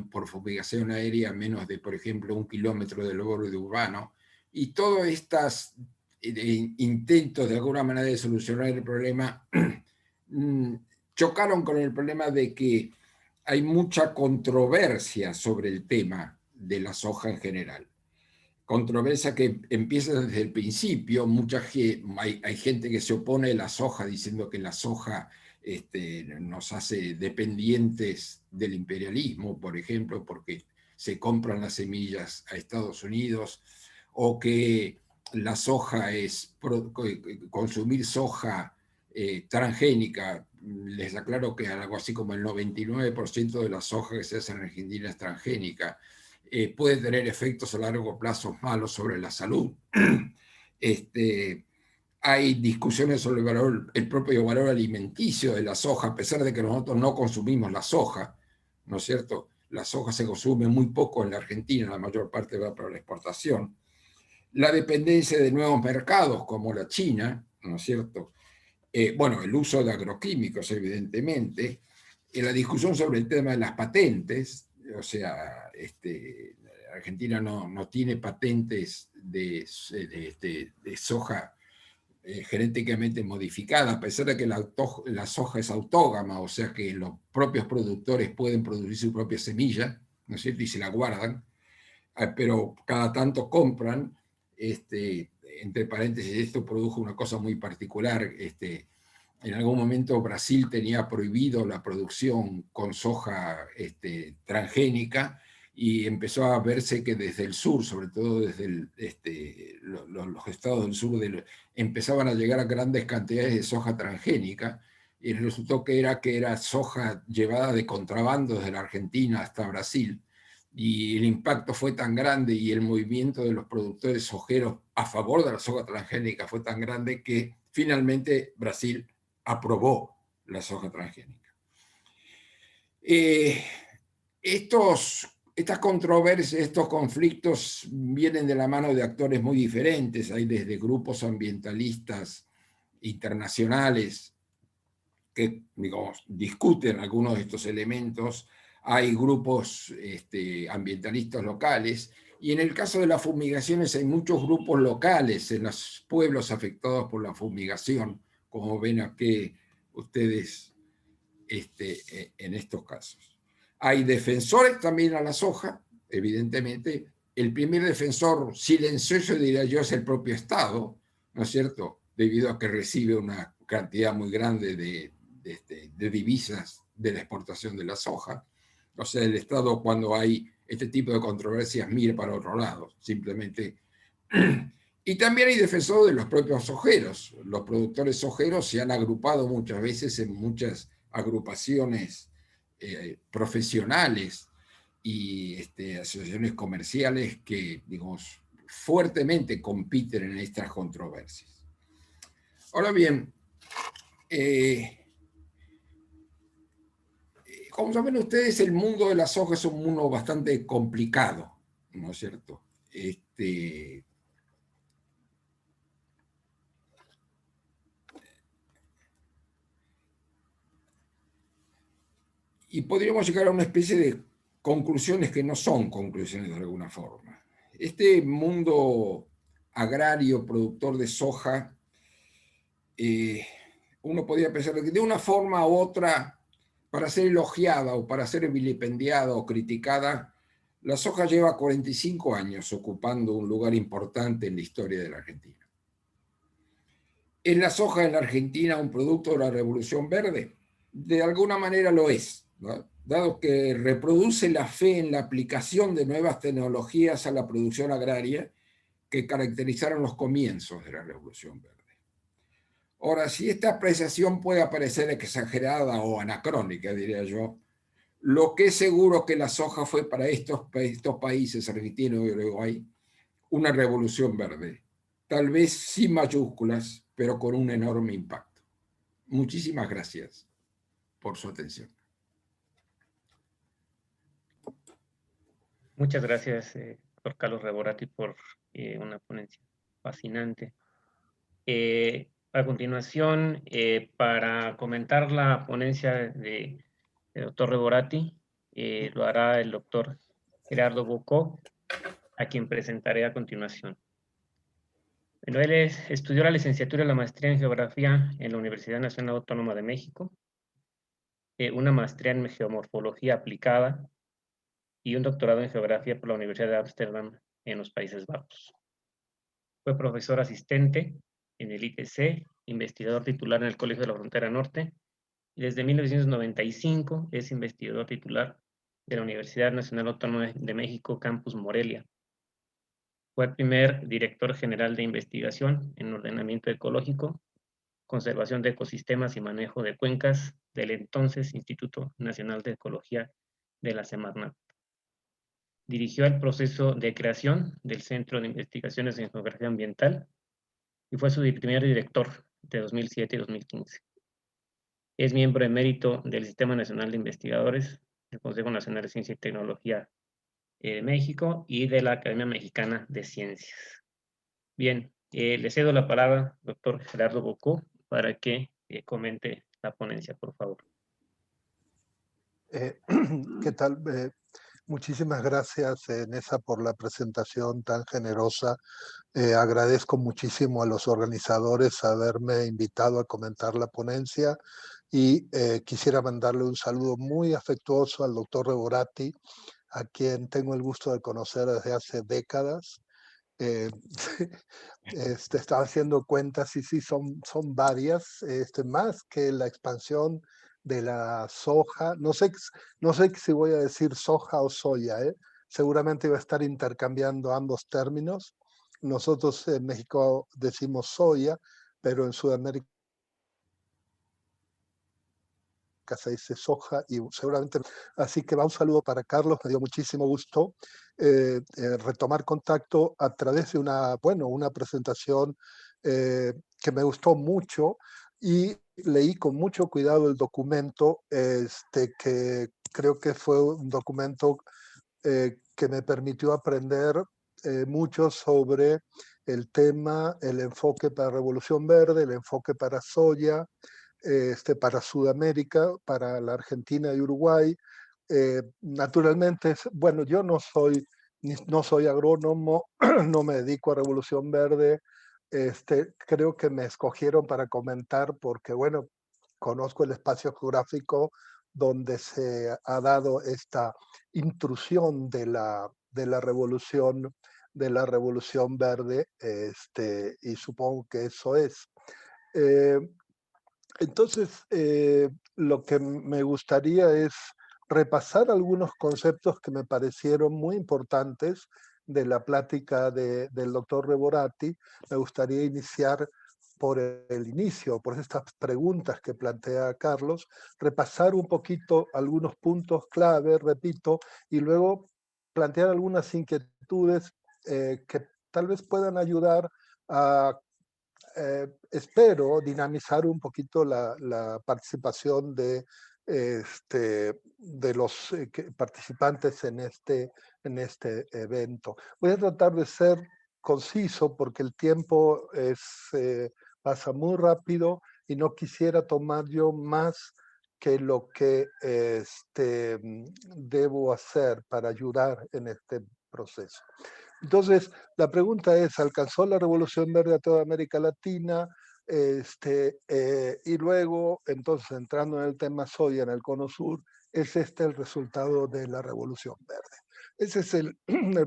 por fumigación aérea menos de, por ejemplo, 1 kilómetro del borde urbano. Y todos estos intentos de alguna manera de solucionar el problema chocaron con el problema de que hay mucha controversia sobre el tema de la soja en general. Controversia que empieza desde el principio. Hay gente que se opone a la soja diciendo que la soja nos hace dependientes del imperialismo, por ejemplo, porque se compran las semillas a Estados Unidos, o que la soja es, consumir soja transgénica. Les aclaro que algo así como el 99% de la soja que se hace en Argentina es transgénica. Puede tener efectos a largo plazo malos sobre la salud. Hay discusiones sobre el propio valor alimenticio de la soja, a pesar de que nosotros no consumimos la soja, ¿no es cierto? La soja se consume muy poco en la Argentina, la mayor parte va para la exportación. La dependencia de nuevos mercados como la China, ¿no es cierto? Bueno, el uso de agroquímicos, evidentemente, la discusión sobre el tema de las patentes, o sea, Argentina no tiene patentes de soja genéticamente modificada, a pesar de que la soja es autógama, o sea que los propios productores pueden producir su propia semilla, ¿no es cierto? Y se la guardan, pero cada tanto compran, entre paréntesis, esto produjo una cosa muy particular, en algún momento Brasil tenía prohibido la producción con soja transgénica, y empezó a verse que desde el sur, sobre todo desde los estados del sur, empezaban a llegar a grandes cantidades de soja transgénica, y resultó que era soja llevada de contrabando desde la Argentina hasta Brasil, y el impacto fue tan grande y el movimiento de los productores sojeros a favor de la soja transgénica fue tan grande que finalmente Brasil aprobó la soja transgénica. Estas controversias, estos conflictos vienen de la mano de actores muy diferentes. Hay desde grupos ambientalistas internacionales que, digamos, discuten algunos de estos elementos. Hay grupos ambientalistas locales, y en el caso de las fumigaciones hay muchos grupos locales en los pueblos afectados por la fumigación, como ven aquí ustedes en estos casos. Hay defensores también a la soja, evidentemente. El primer defensor silencioso, diría yo, es el propio Estado, ¿no es cierto? Debido a que recibe una cantidad muy grande de divisas de la exportación de la soja. O sea, el Estado, cuando hay este tipo de controversias, mira para otro lado, simplemente. Y también hay defensores de los propios sojeros. Los productores sojeros se han agrupado muchas veces en muchas agrupaciones profesionales y asociaciones comerciales que, digamos, fuertemente compiten en estas controversias. Ahora bien, como saben ustedes, el mundo de la soja es un mundo bastante complicado, ¿no es cierto? Y podríamos llegar a una especie de conclusiones que no son conclusiones de alguna forma. Este mundo agrario, productor de soja, uno podría pensar que de una forma u otra, para ser elogiada o para ser vilipendiada o criticada, la soja lleva 45 años ocupando un lugar importante en la historia de la Argentina. ¿Es la soja en la Argentina un producto de la Revolución Verde? De alguna manera lo es, ¿no? Dado que reproduce la fe en la aplicación de nuevas tecnologías a la producción agraria que caracterizaron los comienzos de la Revolución Verde. Ahora, si esta apreciación puede parecer exagerada o anacrónica, diría yo, lo que es seguro que la soja fue para estos países, Argentina y Uruguay, una revolución verde. Tal vez sin mayúsculas, pero con un enorme impacto. Muchísimas gracias por su atención. Muchas gracias, doctor Carlos Reborati, por una ponencia fascinante. A continuación, para comentar la ponencia de doctor Reborati, lo hará el doctor Gerardo Bocó, a quien presentaré a continuación. Bueno, él estudió la licenciatura y la maestría en Geografía en la Universidad Nacional Autónoma de México, una maestría en Geomorfología aplicada y un doctorado en Geografía por la Universidad de Ámsterdam en los Países Bajos. Fue profesor asistente en el ITC, investigador titular en el Colegio de la Frontera Norte, y desde 1995 es investigador titular de la Universidad Nacional Autónoma de México, Campus Morelia. Fue el primer director general de investigación en ordenamiento ecológico, conservación de ecosistemas y manejo de cuencas del entonces Instituto Nacional de Ecología de la Semarnat. Dirigió el proceso de creación del Centro de Investigaciones en Geografía Ambiental y fue su primer director de 2007 y 2015. Es miembro emérito del Sistema Nacional de Investigadores, del Consejo Nacional de Ciencia y Tecnología de México y de la Academia Mexicana de Ciencias. Bien, le cedo la palabra, doctor Gerardo Bocó, para que comente la ponencia, por favor. ¿Qué tal? Muchísimas gracias, Nessa, por la presentación tan generosa. Agradezco muchísimo a los organizadores haberme invitado a comentar la ponencia y quisiera mandarle un saludo muy afectuoso al doctor Reboratti, a quien tengo el gusto de conocer desde hace décadas. Estaba haciendo cuentas y sí, son varias, más que la expansión de la soja. No sé si voy a decir soja o soya, ¿eh? Seguramente iba a estar intercambiando ambos términos. Nosotros en México decimos soya, pero en Sudamérica se dice soja y seguramente. Así que va un saludo para Carlos, me dio muchísimo gusto retomar contacto a través de una presentación que me gustó mucho y leí con mucho cuidado el documento, que creo que fue un documento que me permitió aprender mucho sobre el tema, el enfoque para Revolución Verde, el enfoque para soya, para Sudamérica, para la Argentina y Uruguay. Naturalmente, bueno, yo no soy agrónomo, no me dedico a Revolución Verde. Creo que me escogieron para comentar porque, bueno, conozco el espacio geográfico donde se ha dado esta intrusión de la revolución verde, y supongo que eso es. Entonces, lo que me gustaría es repasar algunos conceptos que me parecieron muy importantes de la plática del doctor Reboratti. Me gustaría iniciar por el inicio, por estas preguntas que plantea Carlos, repasar un poquito algunos puntos clave, repito, y luego plantear algunas inquietudes que tal vez puedan ayudar a espero dinamizar un poquito la participación de los participantes en este evento. Voy a tratar de ser conciso porque el tiempo pasa muy rápido y no quisiera tomar yo más que lo que debo hacer para ayudar en este proceso. Entonces, la pregunta es, ¿alcanzó la Revolución Verde a toda América Latina? Y luego, entonces, entrando en el tema soya en el Cono Sur, ¿es este el resultado de la Revolución Verde? Ese es el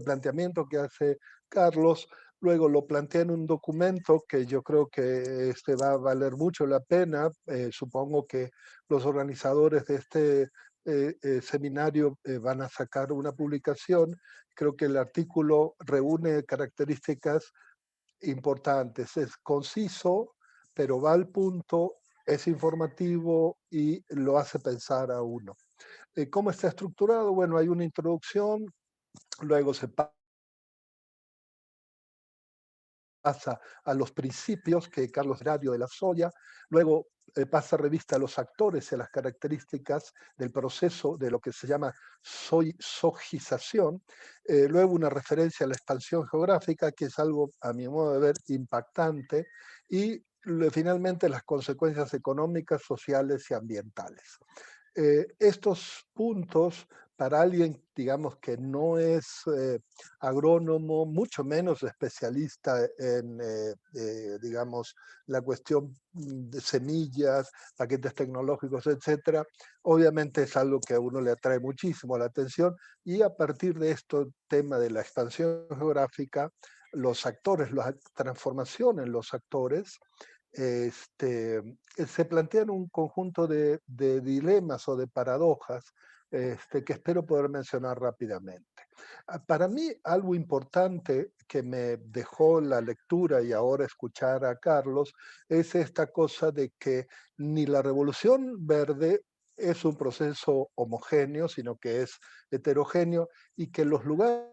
planteamiento que hace Carlos. Luego lo plantea en un documento que yo creo que va a valer mucho la pena. Supongo que los organizadores de este seminario van a sacar una publicación. Creo que el artículo reúne características importantes. Es conciso, pero va al punto, es informativo y lo hace pensar a uno. ¿Cómo está estructurado? Bueno, hay una introducción, luego se pasa a los principios que Carlos Drario de la soya, luego pasa revista a los actores y a las características del proceso de lo que se llama sojización, luego una referencia a la expansión geográfica, que es algo, a mi modo de ver, impactante, y finalmente las consecuencias económicas, sociales y ambientales. Estos puntos, para alguien, digamos, que no es agrónomo, mucho menos especialista en, digamos, la cuestión de semillas, paquetes tecnológicos, etcétera, obviamente es algo que a uno le atrae muchísimo la atención, y a partir de esto, tema de la expansión geográfica, los actores, la transformación en los actores, se plantean un conjunto de dilemas o de paradojas que espero poder mencionar rápidamente. Para mí, algo importante que me dejó la lectura y ahora escuchar a Carlos es esta cosa de que ni la Revolución Verde es un proceso homogéneo, sino que es heterogéneo, y que los lugares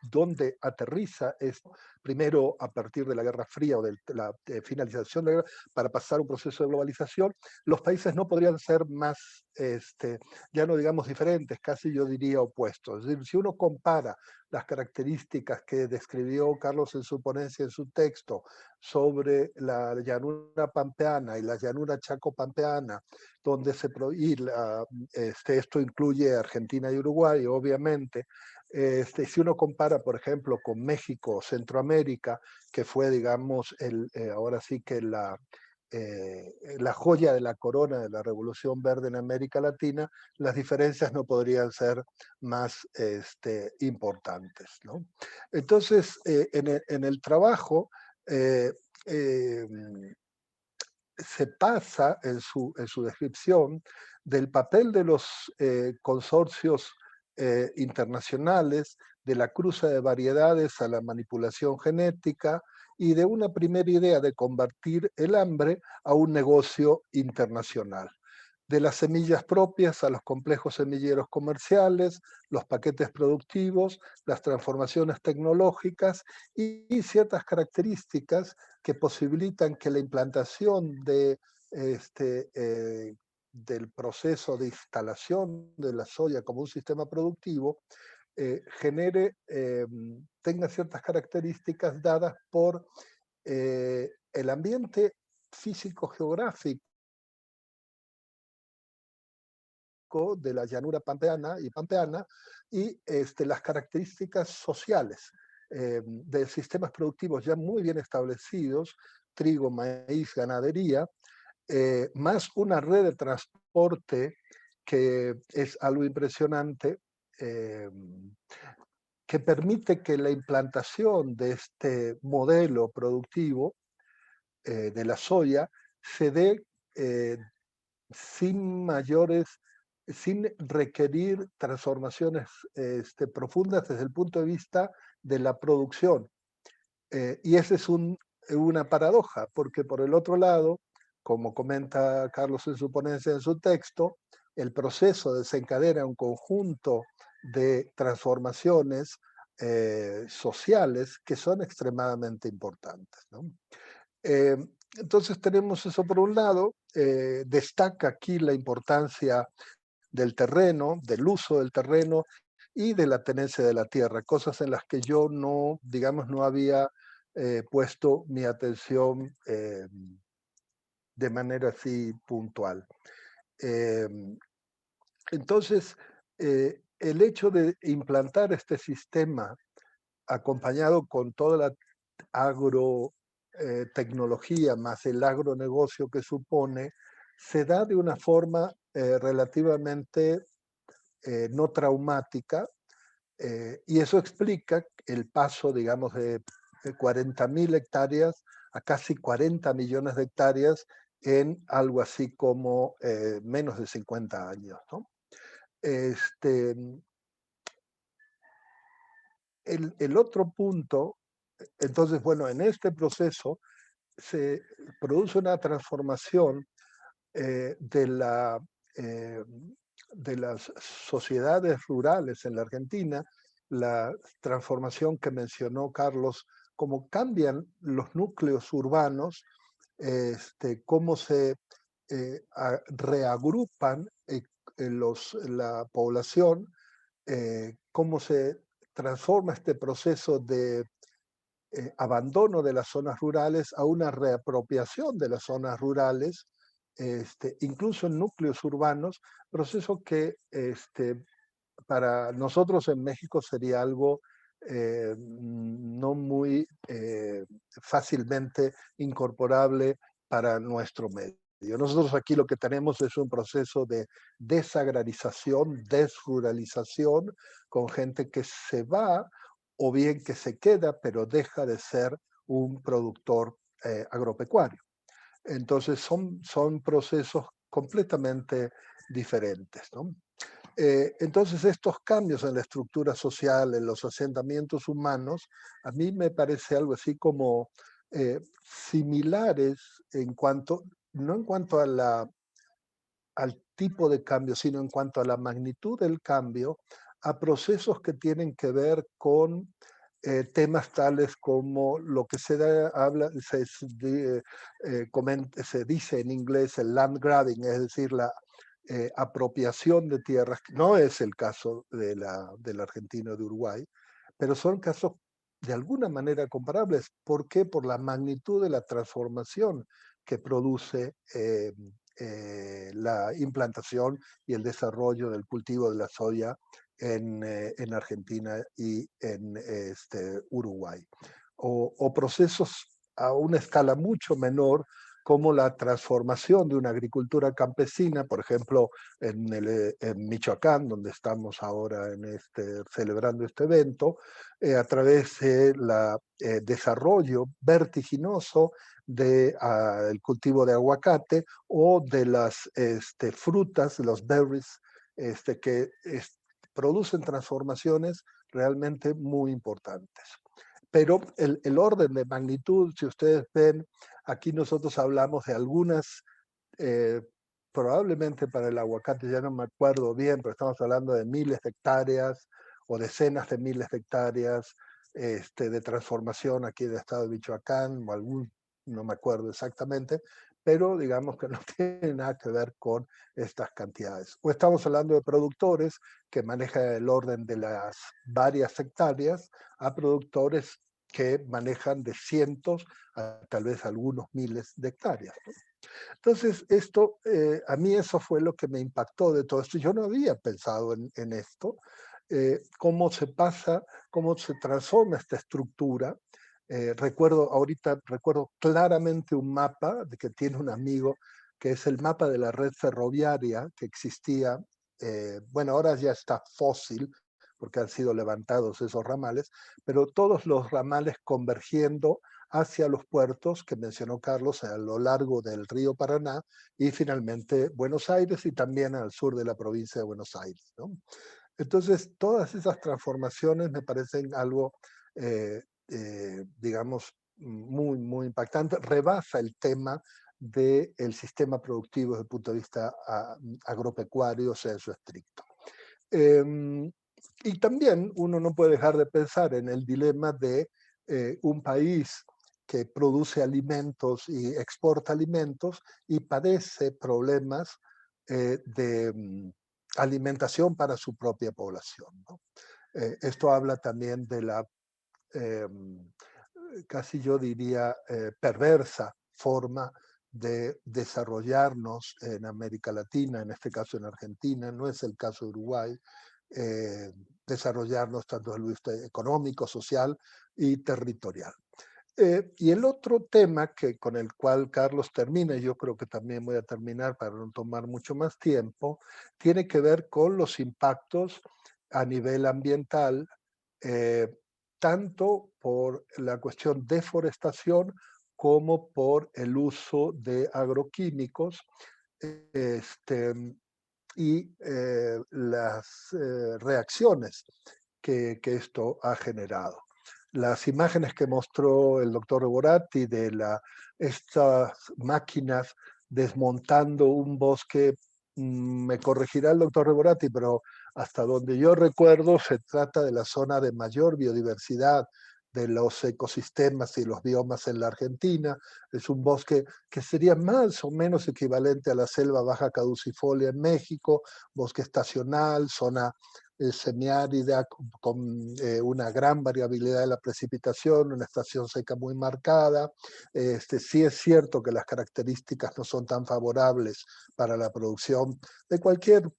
donde aterriza esto, primero a partir de la Guerra Fría o de la finalización de la guerra, para pasar a un proceso de globalización, los países no podrían ser más, ya no digamos diferentes, casi yo diría opuestos. Es decir, si uno compara las características que describió Carlos en su ponencia, en su texto, sobre la llanura pampeana y la llanura chaco-pampeana, donde esto incluye Argentina y Uruguay, obviamente. Si uno compara, por ejemplo, con México, Centroamérica, que fue, digamos, ahora sí que la joya de la corona de la Revolución Verde en América Latina, las diferencias no podrían ser más importantes, ¿no? Entonces, en el trabajo, se pasa en su descripción del papel de los consorcios internacionales, de la cruza de variedades a la manipulación genética y de una primera idea de convertir el hambre a un negocio internacional. De las semillas propias a los complejos semilleros comerciales, los paquetes productivos, las transformaciones tecnológicas y ciertas características que posibilitan que la implantación del proceso de instalación de la soya como un sistema productivo tenga ciertas características dadas por el ambiente físico-geográfico de la llanura pampeana y las características sociales de sistemas productivos ya muy bien establecidos, trigo, maíz, ganadería, más una red de transporte que es algo impresionante, que permite que la implantación de este modelo productivo de la soya se dé sin requerir transformaciones profundas desde el punto de vista de la producción. Y esa es una paradoja, porque por el otro lado, como comenta Carlos en su ponencia, en su texto, el proceso desencadena un conjunto de transformaciones sociales que son extremadamente importantes, ¿no? Entonces tenemos eso por un lado, destaca aquí la importancia del terreno, del uso del terreno y de la tenencia de la tierra, cosas en las que yo no, digamos, no había puesto mi atención de manera así puntual. Entonces, el hecho de implantar este sistema acompañado con toda la agrotecnología más el agronegocio que supone, se da de una forma relativamente no traumática, y eso explica el paso, digamos, de 40.000 hectáreas a casi 40 millones de hectáreas en algo así como menos de 50 años, ¿no? El otro punto, entonces, bueno, en este proceso se produce una transformación de las sociedades rurales en la Argentina, la transformación que mencionó Carlos, cómo cambian los núcleos urbanos, cómo se reagrupan la población, cómo se transforma este proceso de abandono de las zonas rurales a una reapropiación de las zonas rurales, incluso en núcleos urbanos, proceso que para nosotros en México sería algo no muy fácilmente incorporable para nuestro medio. Nosotros aquí lo que tenemos es un proceso de desagrarización, desruralización, con gente que se va o bien que se queda, pero deja de ser un productor agropecuario. Entonces son procesos completamente diferentes, ¿no? Entonces, estos cambios en la estructura social, en los asentamientos humanos, a mí me parece algo así como similares en cuanto, no en cuanto al tipo de cambio, sino en cuanto a la magnitud del cambio, a procesos que tienen que ver con temas tales como lo que se dice en inglés el land grabbing, es decir, la apropiación de tierras. No es el caso de la Argentina o de Uruguay, pero son casos de alguna manera comparables. ¿Por qué? Por la magnitud de la transformación que produce la implantación y el desarrollo del cultivo de la soya en Argentina y en Uruguay. O procesos a una escala mucho menor, como la transformación de una agricultura campesina, por ejemplo, en Michoacán, donde estamos ahora celebrando este evento, a través del desarrollo vertiginoso del cultivo de aguacate o de las frutas, los berries, que producen transformaciones realmente muy importantes. Pero el orden de magnitud, si ustedes ven, aquí nosotros hablamos de algunas, probablemente para el aguacate, ya no me acuerdo bien, pero estamos hablando de miles de hectáreas o decenas de miles de hectáreas de transformación aquí en el estado de Michoacán, o algún, no me acuerdo exactamente, pero digamos que no tiene nada que ver con estas cantidades. O estamos hablando de productores que manejan el orden de las varias hectáreas a productores que manejan de cientos a tal vez algunos miles de hectáreas, ¿no? Entonces, a mí eso fue lo que me impactó de todo esto. Yo no había pensado en esto, cómo se pasa, cómo se transforma esta estructura. Recuerdo claramente un mapa que tiene un amigo, que es el mapa de la red ferroviaria que existía, bueno, ahora ya está fósil, porque han sido levantados esos ramales, pero todos los ramales convergiendo hacia los puertos que mencionó Carlos a lo largo del río Paraná y finalmente Buenos Aires y también al sur de la provincia de Buenos Aires, ¿no? Entonces, todas esas transformaciones me parecen algo, digamos, muy, muy impactante. Rebasa el tema del sistema productivo desde el punto de vista agropecuario, sensu estricto. Y también uno no puede dejar de pensar en el dilema de un país que produce alimentos y exporta alimentos y padece problemas de alimentación para su propia población, ¿no? Esto habla también de la, casi yo diría, perversa forma de desarrollarnos en América Latina, en este caso en Argentina, no es el caso de Uruguay, desarrollarnos tanto desde el punto de vista económico, social y territorial. Y el otro tema con el cual Carlos termina, y yo creo que también voy a terminar para no tomar mucho más tiempo, tiene que ver con los impactos a nivel ambiental, tanto por la cuestión deforestación como por el uso de agroquímicos, y las reacciones que esto ha generado. Las imágenes que mostró el doctor Reborati de estas máquinas desmontando un bosque, me corregirá el doctor Reborati, pero hasta donde yo recuerdo se trata de la zona de mayor biodiversidad de los ecosistemas y los biomas en la Argentina. Es un bosque que sería más o menos equivalente a la selva baja caducifolia en México, bosque estacional, zona semiárida con una gran variabilidad de la precipitación, una estación seca muy marcada. Sí es cierto que las características no son tan favorables para la producción de cualquier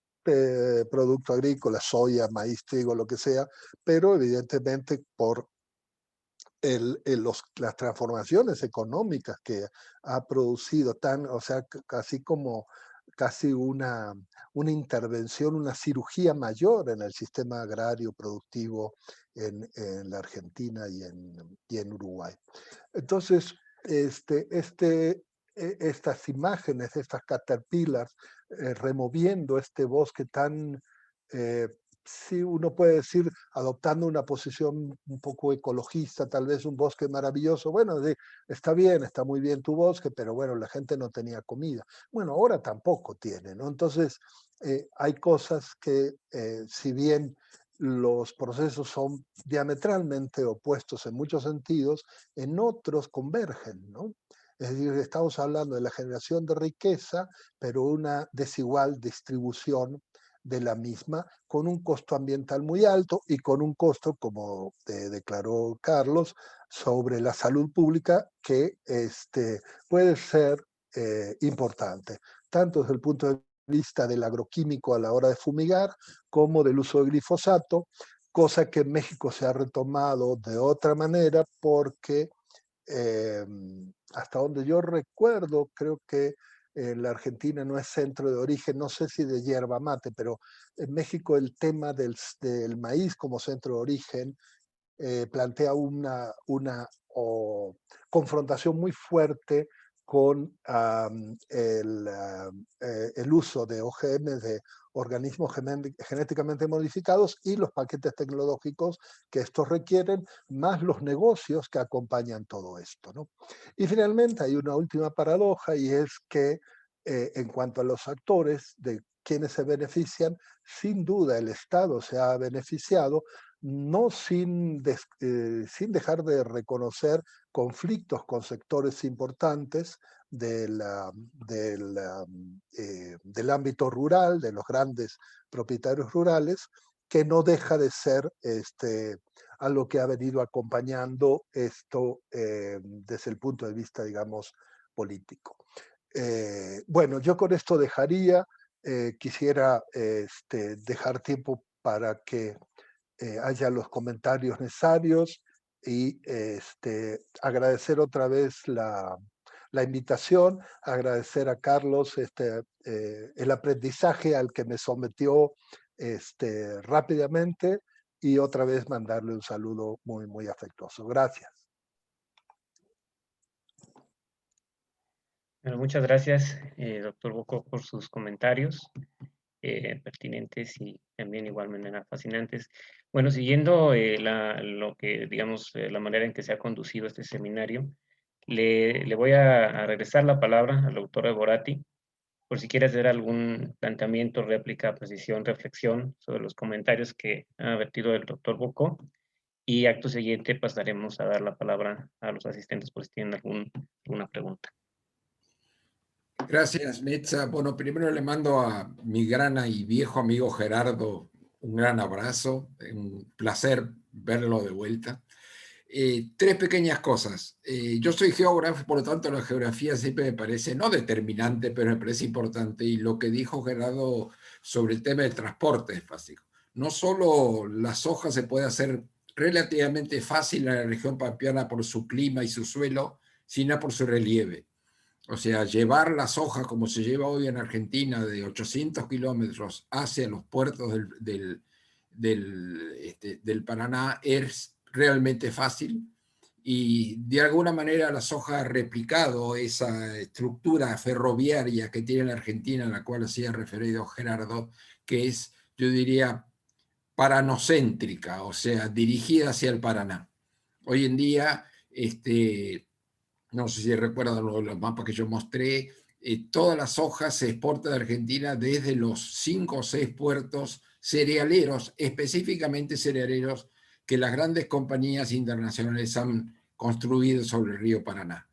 producto agrícola, soya, maíz, trigo, lo que sea, pero evidentemente por las transformaciones económicas que ha producido, o sea, casi una intervención, una cirugía mayor en el sistema agrario productivo en la Argentina y en Uruguay. Entonces, estas imágenes, estas caterpillars, removiendo este bosque tan, sí, uno puede decir, adoptando una posición un poco ecologista, tal vez un bosque maravilloso. Bueno, está bien, está muy bien tu bosque, pero bueno, la gente no tenía comida. Bueno, ahora tampoco tiene, ¿no? Entonces, hay cosas que, si bien los procesos son diametralmente opuestos en muchos sentidos, en otros convergen, ¿no? Es decir, estamos hablando de la generación de riqueza, pero una desigual distribución de la misma, con un costo ambiental muy alto y con un costo, como declaró Carlos, sobre la salud pública que puede ser importante, tanto desde el punto de vista del agroquímico a la hora de fumigar, como del uso de glifosato, cosa que en México se ha retomado de otra manera porque hasta donde yo recuerdo, creo que la Argentina no es centro de origen, no sé si de yerba mate, pero en México el tema del maíz como centro de origen plantea una confrontación muy fuerte con el uso de OGM, de organismos genéticamente modificados, y los paquetes tecnológicos que estos requieren, más los negocios que acompañan todo esto, ¿no? Y finalmente hay una última paradoja, y es que en cuanto a los actores de quienes se benefician, sin duda el Estado se ha beneficiado, no sin dejar de reconocer conflictos con sectores importantes del ámbito rural, de los grandes propietarios rurales, que no deja de ser a lo que ha venido acompañando esto desde el punto de vista, digamos, político. Bueno, yo con esto dejaría, quisiera dejar tiempo para que haya los comentarios necesarios y agradecer otra vez la invitación, agradecer a Carlos el aprendizaje al que me sometió rápidamente, y otra vez mandarle un saludo muy, muy afectuoso. Gracias. Bueno, muchas gracias, doctor Bocó, por sus comentarios pertinentes y también igual manera fascinantes. Bueno, siguiendo lo que, digamos, la manera en que se ha conducido este seminario, le voy a regresar la palabra al doctor Borati, por si quiere hacer algún planteamiento, réplica, precisión, reflexión sobre los comentarios que ha vertido el doctor Bocó. Y acto siguiente pasaremos a dar la palabra a los asistentes por si tienen alguna pregunta. Gracias, Metza. Bueno, primero le mando a mi gran y viejo amigo Gerardo un gran abrazo. Un placer verlo de vuelta. Tres pequeñas cosas. Yo soy geógrafo, por lo tanto la geografía siempre me parece, no determinante, pero me parece importante. Y lo que dijo Gerardo sobre el tema del transporte es básico. No solo la soja se puede hacer relativamente fácil en la región pampeana por su clima y su suelo, sino por su relieve. O sea, llevar la soja como se lleva hoy en Argentina de 800 kilómetros hacia los puertos del Paraná es realmente fácil, y de alguna manera la soja ha replicado esa estructura ferroviaria que tiene la Argentina, a la cual hacía referido Gerardo, que es, yo diría, paranocéntrica, o sea, dirigida hacia el Paraná. Hoy en día, no sé si recuerdan los mapas que yo mostré, toda la soja se exporta de Argentina desde los 5 o 6 puertos cerealeros, específicamente cerealeros, que las grandes compañías internacionales han construido sobre el río Paraná.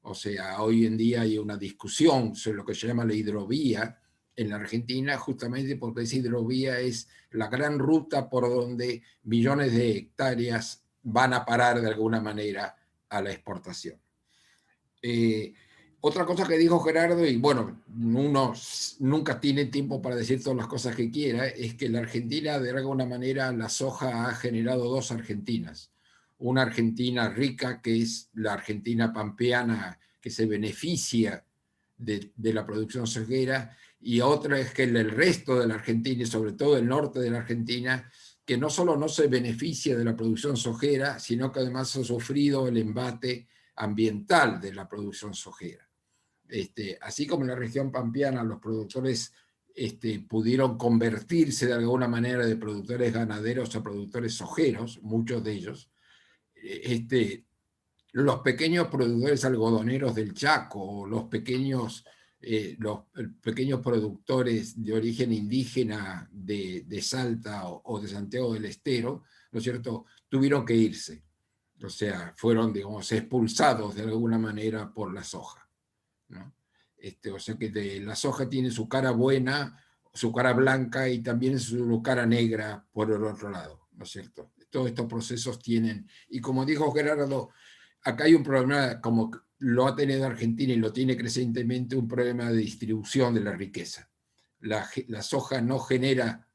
O sea, hoy en día hay una discusión sobre lo que se llama la hidrovía en la Argentina, justamente porque esa hidrovía es la gran ruta por donde millones de hectáreas van a parar de alguna manera a la exportación. Otra cosa que dijo Gerardo, y bueno, uno nunca tiene tiempo para decir todas las cosas que quiera, es que la Argentina, de alguna manera, la soja ha generado dos Argentinas. Una Argentina rica, que es la Argentina pampeana, que se beneficia de la producción sojera, y otra es que el resto de la Argentina, y sobre todo el norte de la Argentina, que no solo no se beneficia de la producción sojera, sino que además ha sufrido el embate ambiental de la producción sojera. así como en la región pampeana los productores pudieron convertirse de alguna manera de productores ganaderos a productores sojeros, muchos de ellos, los pequeños productores algodoneros del Chaco, los pequeños productores de origen indígena de Salta o de Santiago del Estero, ¿no es cierto?, tuvieron que irse. O sea, fueron, digamos, expulsados de alguna manera por la soja, ¿no? O sea que la soja tiene su cara buena, su cara blanca y también su cara negra por el otro lado, ¿no es cierto? Todos estos procesos tienen, y como dijo Gerardo, acá hay un problema, como lo ha tenido Argentina y lo tiene crecientemente, un problema de distribución de la riqueza. La soja no genera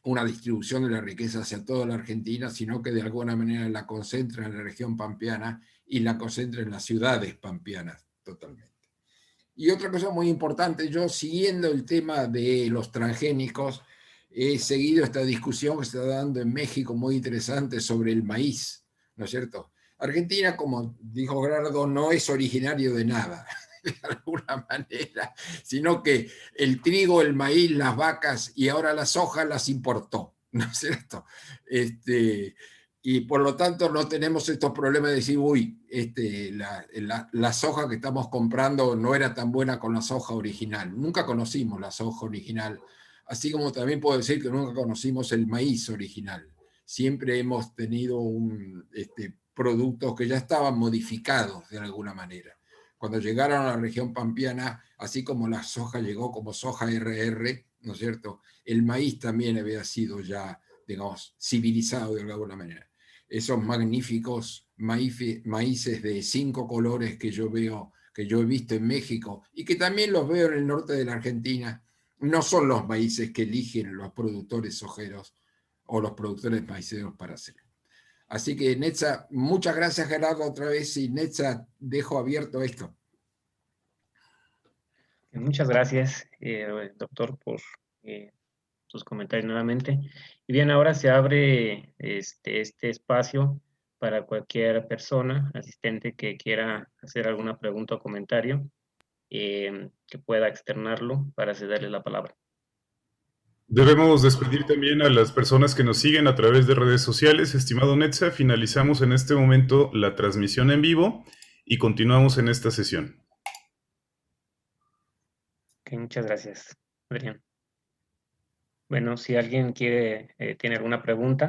una distribución de la riqueza hacia toda la Argentina, sino que de alguna manera la concentra en la región pampeana y la concentra en las ciudades pampeanas totalmente. Y otra cosa muy importante, yo siguiendo el tema de los transgénicos, he seguido esta discusión que se está dando en México muy interesante sobre el maíz, ¿no es cierto? Argentina, como dijo Gerardo, no es originario de nada, de alguna manera, sino que el trigo, el maíz, las vacas y ahora la soja las importó, ¿no es cierto? Y por lo tanto no tenemos estos problemas de decir, uy, la soja que estamos comprando no era tan buena con la soja original. Nunca conocimos la soja original, así como también puedo decir que nunca conocimos el maíz original. Siempre hemos tenido productos que ya estaban modificados de alguna manera. Cuando llegaron a la región pampeana, así como la soja llegó como soja RR, ¿no es cierto?, el maíz también había sido ya, digamos, civilizado de alguna manera. Esos magníficos maíces de 5 colores que yo he visto en México y que también los veo en el norte de la Argentina, no son los maíces que eligen los productores sojeros o los productores maiceros para hacerlo. Así que, Netza, muchas gracias, Gerardo, otra vez, y Netza, dejo abierto esto. Muchas gracias, doctor, por sus comentarios nuevamente. Y bien, ahora se abre este espacio para cualquier persona, asistente, que quiera hacer alguna pregunta o comentario, que pueda externarlo para cederle la palabra. Debemos despedir también a las personas que nos siguen a través de redes sociales. Estimado Netza, finalizamos en este momento la transmisión en vivo y continuamos en esta sesión. Ok, muchas gracias, Adrián. Bueno, si alguien tiene alguna pregunta.